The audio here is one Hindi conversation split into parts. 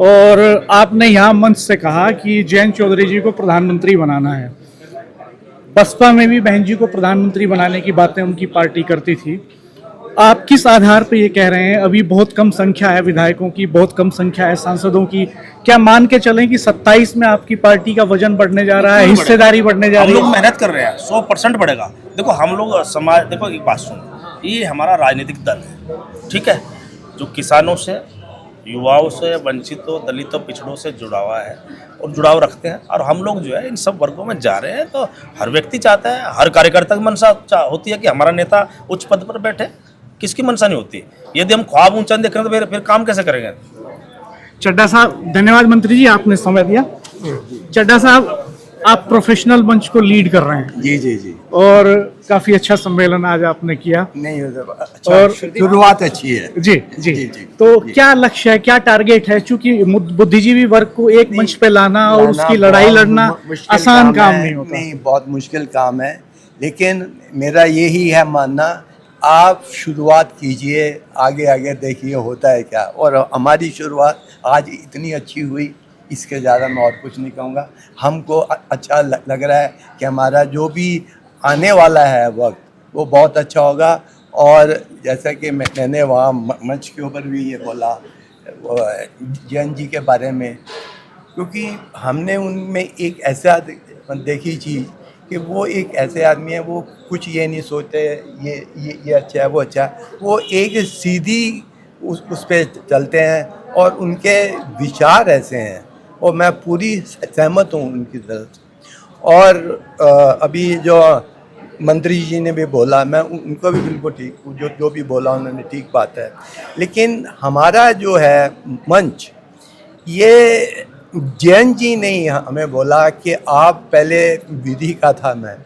और आपने यहाँ मंच से कहा कि जयंत चौधरी जी को प्रधानमंत्री बनाना है। बसपा में भी बहन जी को प्रधानमंत्री बनाने की बातें उनकी पार्टी करती थी। आप किस आधार पर ये कह रहे हैं? अभी बहुत कम संख्या है विधायकों की, बहुत कम संख्या है सांसदों की। क्या मान के चलें कि 27 में आपकी पार्टी का वजन बढ़ने जा रहा है, हिस्सेदारी बढ़ने जा रही है? हम लोग मेहनत कर रहे हैं, 100% बढ़ेगा। देखो हम लोग समाज, देखो एक बात सुनो, ये हमारा राजनीतिक दल है, ठीक है, जो किसानों से, युवाओं से, वंचितों, दलितों, पिछड़ों से जुड़ा हुआ है और जुड़ाव रखते हैं। और हम लोग जो है इन सब वर्गों में जा रहे हैं। तो हर व्यक्ति चाहता है, हर कार्यकर्ता की मंशा होती है कि हमारा नेता उच्च पद पर बैठे। किसकी मंशा नहीं होती? यदि हम ख्वाब ऊंचा देख रहे हैं तो फिर काम कैसे करेंगे? चड्ढा साहब, धन्यवाद मंत्री जी, आपने समय दिया। चड्ढा साहब, आप प्रोफेशनल मंच को लीड कर रहे हैं। जी जी जी। और काफी अच्छा सम्मेलन आज आपने किया। नहीं अच्छा, और शुरुआत अच्छी है। जी जी, जी, जी। तो जी। क्या लक्ष्य है, क्या टारगेट है? चूंकि बुद्धिजीवी वर्ग को एक मंच पे लाना और उसकी लड़ाई लड़ना आसान काम नहीं होता। नहीं, बहुत मुश्किल काम है। लेकिन मेरा यही है मानना, आप शुरुआत कीजिए, आगे आगे देखिए होता है क्या। और हमारी शुरुआत आज इतनी अच्छी हुई, इसके ज़्यादा मैं और कुछ नहीं कहूँगा। हमको अच्छा लग रहा है कि हमारा जो भी आने वाला है वक्त वो बहुत अच्छा होगा। और जैसा कि मैंने वहाँ मंच के ऊपर भी ये बोला जैन जी के बारे में, क्योंकि हमने उनमें एक ऐसा देखी चीज़ कि वो एक ऐसे आदमी है, वो कुछ ये नहीं सोचते ये अच्छा है वो अच्छा है। वो एक सीधी उस पर चलते हैं और उनके विचार ऐसे हैं और मैं पूरी सहमत हूँ उनकी तरफ से। और अभी जो मंत्री जी ने भी बोला, मैं उनको भी बिल्कुल ठीक, जो भी बोला उन्होंने ठीक बात है। लेकिन हमारा जो है मंच, ये जैन जी ने हमें बोला कि आप पहले विधि का था मैं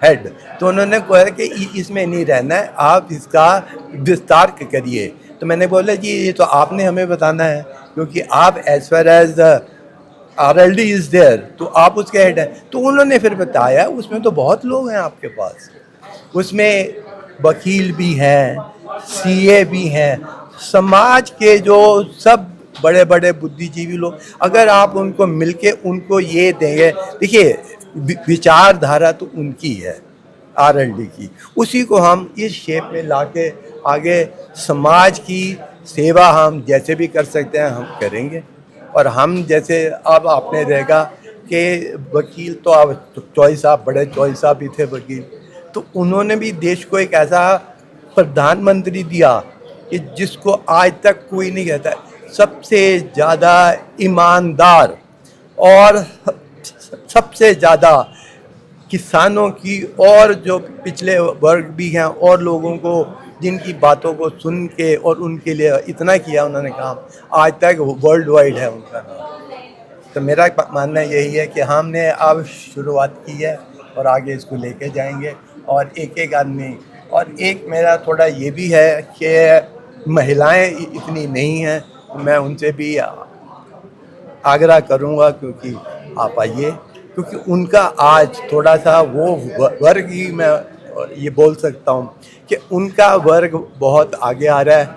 हेड, तो उन्होंने कहा कि इसमें नहीं रहना है, आप इसका विस्तार करिए। तो मैंने बोला जी ये तो आपने हमें बताना है, क्योंकि आप as far as RLD is there, तो आप उसके हेड हैं। तो उन्होंने फिर बताया उसमें तो बहुत लोग हैं आपके पास, उसमें वकील भी हैं, CA भी हैं, समाज के जो सब बड़े बड़े बुद्धिजीवी लोग, अगर आप उनको मिलके उनको ये देंगे, देखिए विचारधारा तो उनकी है RLD की, उसी को हम इस शेप में लाके आगे समाज की सेवा हम जैसे भी कर सकते हैं हम करेंगे। और हम जैसे अब आपने देखा कि वकील तो अब चौधरी साहब, बड़े चौधरी साहब भी थे वकील, तो उन्होंने भी देश को एक ऐसा प्रधानमंत्री दिया कि जिसको आज तक कोई नहीं कहता, सबसे ज़्यादा ईमानदार और सबसे ज़्यादा किसानों की और जो पिछले वर्ग भी हैं और लोगों को जिनकी बातों को सुन के और उनके लिए इतना किया उन्होंने काम, आज तक वर्ल्ड वाइड है उनका नाम। तो मेरा मानना यही है कि हमने अब शुरुआत की है और आगे इसको लेके जाएंगे और एक एक आदमी। और एक मेरा थोड़ा ये भी है कि महिलाएं इतनी नहीं हैं, मैं उनसे भी आग्रह करूँगा क्योंकि आप आइए, क्योंकि उनका आज थोड़ा सा वो वर्ग ही मैं ये बोल सकता हूँ कि उनका वर्ग बहुत आगे आ रहा है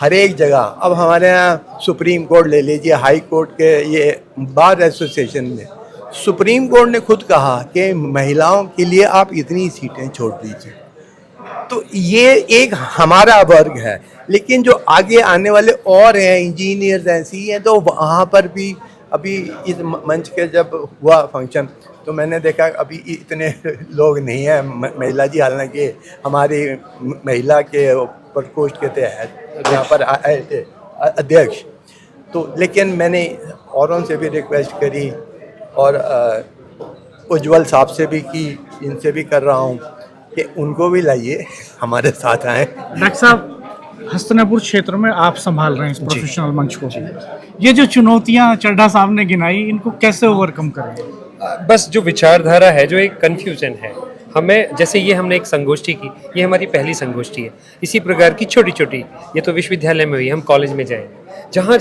हर एक जगह। अब हमारे यहाँ सुप्रीम कोर्ट ले लीजिए, हाई कोर्ट के ये बार एसोसिएशन में सुप्रीम कोर्ट ने खुद कहा कि महिलाओं के लिए आप इतनी सीटें छोड़ दीजिए। तो ये एक हमारा वर्ग है, लेकिन जो आगे आने वाले और हैं, इंजीनियर्स ऐसी हैं, तो वहाँ पर भी अभी इस मंच के जब हुआ फंक्शन तो मैंने देखा अभी इतने लोग नहीं हैं महिला जी, हालांकि हमारी महिला के प्रकोष्ठ के थे यहाँ पर आए थे अध्यक्ष, तो लेकिन मैंने औरों से भी रिक्वेस्ट करी और उज्जवल साहब से भी की, इनसे भी कर रहा हूँ कि उनको भी लाइए हमारे साथ आए। डॉक्टर साहब, हस्तिनापुर क्षेत्र में आप संभाल रहे हैं इस प्रोफेशनल मंच को, ये जो चुनौतियां चड्ढा साहब ने गिनाई, इनको कैसे ओवरकम करेंगे? बस जो विचारधारा है, जो एक कन्फ्यूजन है, हमें जैसे ये हमने एक संगोष्ठी की, ये हमारी पहली संगोष्ठी है। इसी प्रकार की छोटी छोटी, ये तो विश्वविद्यालय में हुई, हम कॉलेज में जाएंगे, जहाँ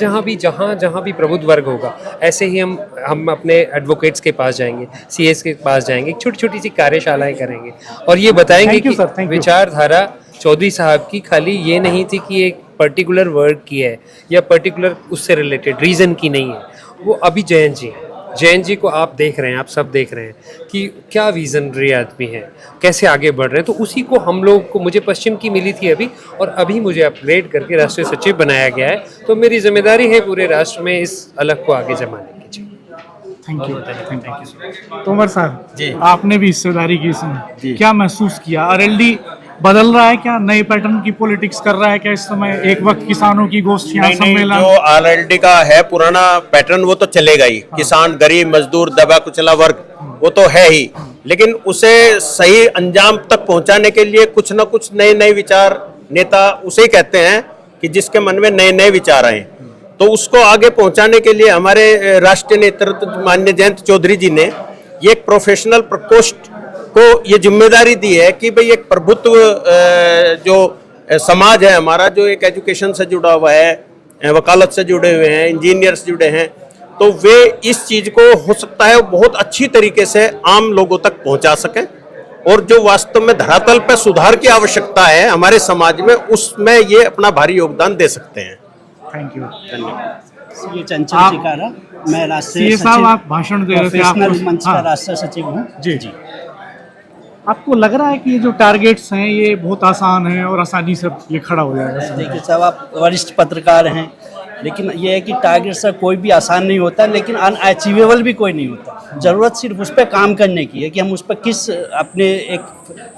जहाँ भी प्रबुद्ध वर्ग होगा, ऐसे ही हम अपने एडवोकेट्स के पास जाएंगे, CS के पास जाएंगे, छोटी छोटी सी कार्यशालाएं करेंगे और ये बताएंगे कि विचारधारा चौधरी साहब की खाली ये नहीं थी कि एक पर्टिकुलर वर्ड की है या पर्टिकुलर उससे रिलेटेड रीज़न की नहीं है। वो अभी जयंत जी को आप देख रहे हैं, आप सब देख रहे हैं कि क्या विजनरी आदमी है, कैसे आगे बढ़ रहे हैं। तो उसी को हम लोग को, मुझे पश्चिम की मिली थी अभी, और अभी मुझे अपग्रेड करके राष्ट्रीय सचिव बनाया गया है। तो मेरी जिम्मेदारी है पूरे राष्ट्र में इस अलग को आगे जमाने की। Thank you. तोमर साहब जी। आपने भी हिस्सेदारी की इसमें, क्या महसूस किया? आरएलडी बदल रहा है क्या? नए पैटर्न की पॉलिटिक्स कर रहा है क्या इस समय? एक वक्त किसानों की गोष्ठियां, नहीं, सम्मेलन, जो आरएलडी का है पुराना पैटर्न वो तो चलेगा ही। किसान, गरीब, मजदूर, दबा कुचला वर्ग वो तो है ही, लेकिन उसे सही अंजाम तक पहुंचाने के लिए कुछ ना कुछ नए नए विचार, नेता उसे ही कहते हैं कि जिसके मन में नए नए विचार आए। तो उसको आगे पहुंचाने के लिए हमारे राष्ट्रीय नेतृत्व माननीय जयंत चौधरी जी ने ये एक प्रोफेशनल प्रकोष्ठ को ये जिम्मेदारी दी है कि भाई एक प्रभुत्व जो समाज है हमारा, जो एक एजुकेशन से जुड़ा हुआ है, वकालत से जुड़े हुए हैं, इंजीनियर्स जुड़े हैं, तो वे इस चीज़ को हो सकता है बहुत अच्छी तरीके से आम लोगों तक पहुंचा सकें, और जो वास्तव में धरातल पर सुधार की आवश्यकता है हमारे समाज में, उसमें ये अपना भारी योगदान दे सकते हैं। Thank you. ये चंचल आप- चिकारा, मैं राष्ट्रीय सीए साहब आप भाषण दे रहे थे, प्रोफेशनल आपको- मंच का हाँ। राष्ट्रीय सचिव हूँ। जी। आपको लग रहा है कि ये जो टारगेट्स हैं ये बहुत आसान है और आसानी से ये खड़ा हो जाएगा? देखिए साहब, आप वरिष्ठ पत्रकार हैं, लेकिन ये है कि टारगेट से कोई भी आसान नहीं होता, लेकिन अनअचीवेबल भी कोई नहीं होता। ज़रूरत सिर्फ उस पर काम करने की है कि हम उस पर किस अपने एक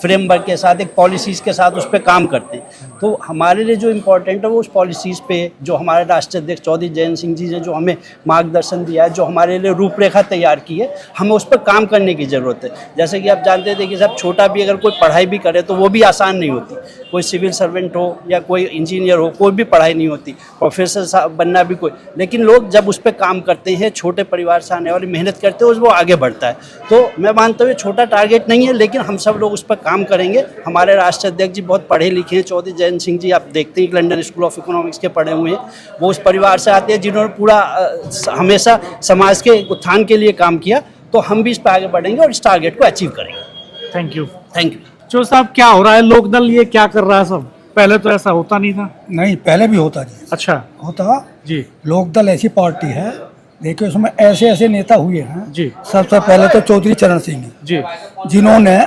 फ्रेमवर्क के साथ, एक पॉलिसीज़ के साथ उस पर काम करते हैं। तो हमारे लिए जो इम्पोर्टेंट है वो उस पॉलिसीज़ पे, जो हमारे राष्ट्रीय अध्यक्ष चौधरी जयंत सिंह जी ने जो हमें मार्गदर्शन दिया है, जो हमारे लिए रूपरेखा तैयार की है, हमें उस पर काम करने की ज़रूरत है। जैसे कि आप जानते थे कि साहब, छोटा भी अगर कोई पढ़ाई भी करे तो वो भी आसान नहीं होती। कोई सिविल सर्वेंट हो या कोई इंजीनियर हो, कोई भी पढ़ाई नहीं होती, प्रोफेसर बनना भी कोई, लेकिन लोग जब उस पर काम करते हैं, छोटे परिवार से आने वाले मेहनत करते हैं, वो आगे बढ़ता है। तो मैं मानता हूँ ये छोटा टारगेट नहीं है, लेकिन हम सब लोग उस पर काम करेंगे। हमारे राष्ट्रीय अध्यक्ष जी बहुत पढ़े लिखे हैं, चौधरी जयंत सिंह जी, आप देखते हैं लंदन स्कूल ऑफ इकोनॉमिक्स के पढ़े हुए हैं। वो उस परिवार से आते हैं जिन्होंने पूरा हमेशा समाज के उत्थान के लिए काम किया। तो हम भी इस पर आगे बढ़ेंगे और इस टारगेट को अचीव करेंगे। Thank you. Thank you. जो साहब, क्या हो रहा है? लोकदल ये क्या कर रहा है सब? पहले तो ऐसा होता नहीं था। नहीं, पहले भी होता नहीं अच्छा होता। जी। लोकदल ऐसी पार्टी है, देखिए उसमें ऐसे ऐसे नेता हुए हैं। जी। सबसे पहले तो चौधरी चरण सिंह जी। जिन्होंने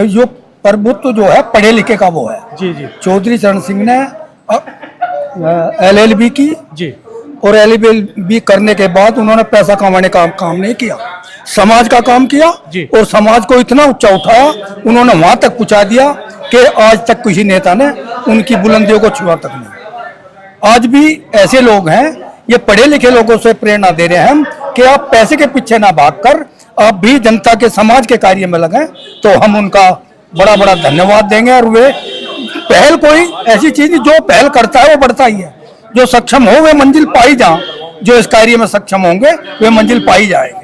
जो प्रभुत्व जो है पढ़े लिखे का वो है। जी। जी। चौधरी चरण सिंह ने LLB की, जी। और LLB करने के बाद उन्होंने पैसा कमाने का काम नहीं किया, समाज का काम किया। जी। और समाज को इतना ऊंचा उठाया, उन्होंने वहां तक पहुंचा दिया कि आज तक किसी नेता ने उनकी बुलंदियों को छुआ तक नहीं। आज भी ऐसे लोग हैं, ये पढ़े लिखे लोगों से प्रेरणा दे रहे हैं हम कि आप पैसे के पीछे ना भागकर आप भी जनता के समाज के कार्य में लगें। तो हम उनका बड़ा बड़ा धन्यवाद देंगे। और वे पहल कोई ऐसी चीज जो पहल करता है वो बढ़ता ही है। जो सक्षम हो वे मंजिल पाई जाए, जो इस कार्य में सक्षम होंगे वे मंजिल पाई जाएंगे।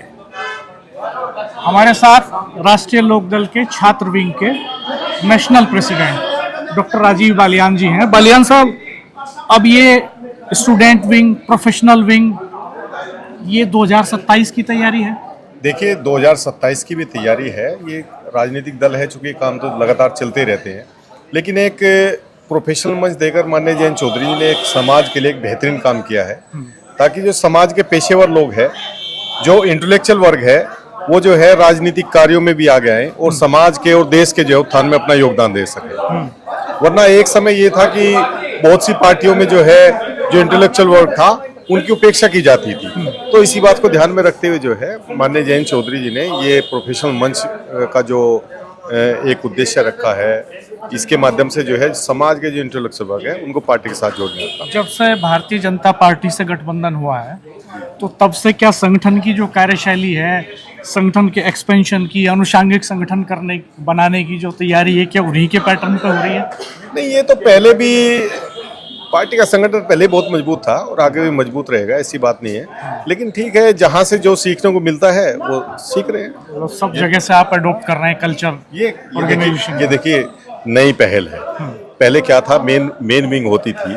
हमारे साथ राष्ट्रीय लोकदल के छात्र विंग के national president doctor Rajeev Baliyan ji हैं। बालियान साहब, अब ये स्टूडेंट विंग, प्रोफेशनल विंग, ये 2027 की तैयारी है? देखिए, 2027 की भी तैयारी है। ये राजनीतिक दल है, चूंकि काम तो लगातार चलते रहते हैं, लेकिन एक प्रोफेशनल मंच देकर माननीय जयंत चौधरी जी ने एक समाज के लिए एक बेहतरीन काम किया है, ताकि जो समाज के पेशेवर लोग हैं, जो इंटेलेक्चुअल वर्ग है, वो जो है राजनीतिक कार्यों में भी आ गए हैं और समाज के और देश के जो उत्थान में अपना योगदान दे सके। वरना एक समय ये था कि बहुत सी पार्टियों में जो है जो इंटेलेक्चुअल वर्ग था उनकी उपेक्षा की जाती थी। तो इसी बात को ध्यान में रखते हुए जो है माननीय जयंत चौधरी जी ने ये प्रोफेशनल मंच का जो एक उद्देश्य रखा है, इसके माध्यम से जो है समाज के जो इंटेलेक्चुअल वर्ग है उनको पार्टी के साथ जोड़ने का। जब से भारतीय जनता पार्टी से गठबंधन हुआ है, तो तब से क्या संगठन की जो कार्यशैली है, संगठन के एक्सपेंशन की, आनुषांगिक संगठन बनाने की जो तैयारी है, क्या उन्हीं के पैटर्न पे हो रही है? नहीं, ये तो पहले भी पार्टी का संगठन पहले बहुत मजबूत था और आगे भी मजबूत रहेगा, ऐसी बात नहीं है। लेकिन ठीक है, जहाँ से जो सीखने को मिलता है वो सीख रहे हैं। तो सब जगह से आप अडॉप्ट कर रहे हैं कल्चर, ये देखिए नई पहल है। पहले क्या था, मेन विंग होती थी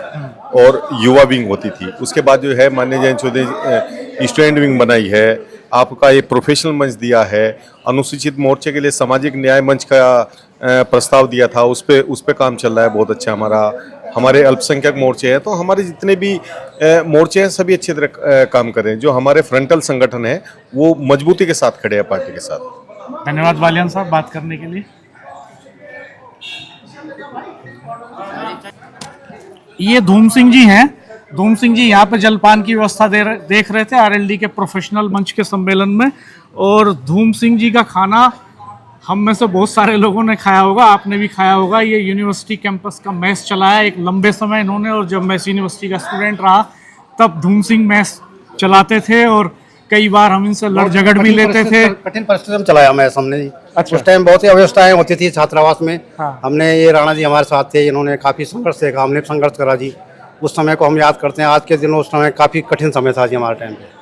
और युवा विंग होती थी। उसके बाद जो है माननीय जयंत चौधरी स्टूडेंट विंग बनाई है, आपका ये प्रोफेशनल मंच दिया है, अनुसूचित मोर्चे के लिए सामाजिक न्याय मंच का प्रस्ताव दिया था, उस पे काम चल रहा है बहुत अच्छा हमारा। हमारे अल्पसंख्यक मोर्चे हैं, तो हमारे जितने भी मोर्चे हैं सभी अच्छी तरह काम कर रहे हैं। जो हमारे फ्रंटल संगठन है वो मजबूती के साथ खड़े हैं पार्टी के साथ। धन्यवाद बालियान साहब बात करने के लिए। ये धूम सिंह जी हैं। धूम सिंह जी यहाँ पे जलपान की व्यवस्था देख रहे थे आरएलडी के प्रोफेशनल मंच के सम्मेलन में। और धूम सिंह जी का खाना हम में से बहुत सारे लोगों ने खाया होगा, आपने भी खाया होगा। ये यूनिवर्सिटी कैंपस का मैस चलाया एक लंबे समय इन्होंने, और जब मैं यूनिवर्सिटी का स्टूडेंट रहा तब धूम सिंह मैस चलाते थे और कई बार हम इनसे लड़ झगड़ भी लेते थे। कठिन परिस्थिति में चलाया मैं हमने जी। अच्छा। उस टाइम बहुत ही अव्यवस्थाएं होती थी छात्रावास में। हाँ। हमने ये राणा जी हमारे साथ थे, इन्होंने काफ़ी संघर्ष देखा, हमने संघर्ष करा जी। उस समय को हम याद करते हैं, आज के दिन उस समय काफ़ी कठिन समय था जी हमारे टाइम पे।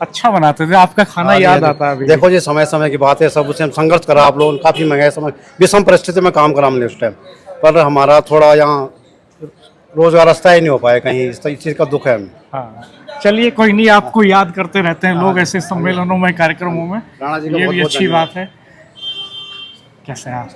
अच्छा बनाते थे, आपका खाना याद आता है अभी। देखो जी समय समय की बात है, सब उससे हम संघर्ष करा आप लोगों ने, काफ़ी महंगाई समय विषम परिस्थिति में काम करा हमने उस टाइम, पर हमारा थोड़ा यहाँ रोजगार स्थायी नहीं हो पाया कहीं, इस चीज़ का दुख है हमें। हाँ चलिए कोई नहीं, आपको याद करते रहते हैं लोग ऐसे सम्मेलनों में कार्यक्रमों में, राणा जी का ये भी बहुत-बहुत अच्छी धन्यवाद। बात है। कैसे हैं आप?